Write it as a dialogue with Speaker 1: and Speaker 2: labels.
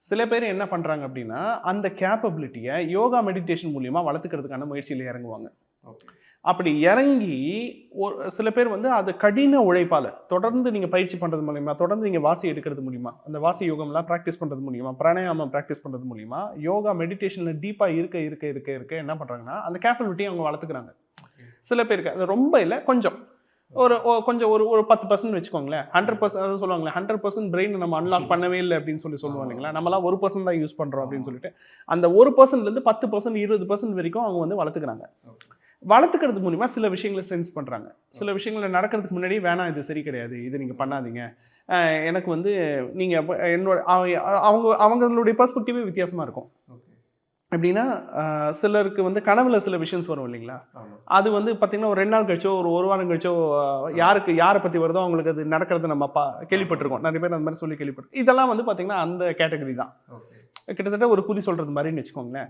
Speaker 1: சில பேர் என்ன பண்றாங்க அப்படின்னா, அந்த கேப்பபிலிட்டிய யோகா மெடிடேஷன் மூலியமா வளர்த்துக்கிறதுக்கான முயற்சியில இறங்குவாங்க.
Speaker 2: ஓகே.
Speaker 1: அப்படி இறங்கி சில பேர் வந்து அது கடின உழைப்பால, தொடர்ந்து நீங்க பயிற்சி பண்றது மூலியமா, தொடர்ந்து நீங்க வாசி எடுக்கிறது மூலியமா, அந்த வாசி யோகம்லாம் பிராக்டிஸ் பண்றது மூலியமா, பிராணாயாமம் பிராக்டிஸ் பண்றது மூலியமா, யோகா மெடிடேஷன்ல டீப்பா இருக்க என்ன பண்றாங்கன்னா, அந்த கேப்பபிலிட்டிய அவங்க வளர்த்துக்கிறாங்க.
Speaker 2: ஓகே.
Speaker 1: சில பேருக்கு அது ரொம்ப இல்ல, கொஞ்சம். கொஞ்சம் ஒரு 10% வச்சுக்கோங்களேன். 100% அதான் சொல்லுவாங்கல்ல, 100% பிரெயின் நம்ம அன்லாக் பண்ணவே இல்ல அப்படின்னு சொல்லுவோம் இல்லைங்களா? நம்மலாம் 1% தான் யூஸ் பண்றோம் அப்படின்னு சொல்லிட்டு, அந்த 1%லேருந்து 10%, 20% வரைக்கும் அவங்க வந்து வளர்த்துக்கிறாங்க.
Speaker 2: ஓகே.
Speaker 1: வளர்த்துக்கிறது மூலியமா சில விஷயங்கள சென்ஸ் பண்றாங்க. சில விஷயங்கள் நடக்கிறதுக்கு முன்னாடியே வேணாம் இது சரி கிடையாது. இது நீங்க பண்ணாதீங்க. எனக்கு வந்து நீங்க என்னோட அவங்களுடைய பெர்ஸ்பெக்டிவே வித்தியாசமா இருக்கும்.
Speaker 2: ஓகே.
Speaker 1: எப்படின்னா, சிலருக்கு வந்து கனவுல சில விஷன்ஸ் வரும் இல்லைங்களா?
Speaker 2: ஆமா.
Speaker 1: அது வந்து பார்த்தீங்கன்னா, ஒரு 2 நாள் கழிச்சோ, ஒரு வாரம் கழிச்சோ, யார பத்தி வருதோ அவங்களுக்கு அது நடக்கிறத நம்ம கேள்விப்பட்டுருக்கோம். நெறைய பேர் அந்த மாரி சொல்லி கேள்விப்பட்டுருக்கோம். இதெல்லாம் வந்து பார்த்தீங்கன்னா, அந்த கேட்டகரி தான்.
Speaker 2: ஓகே.
Speaker 1: கிட்டத்தட்ட ஒரு குறி சொல்றது மாரின்னு வச்சுக்கோங்களேன்.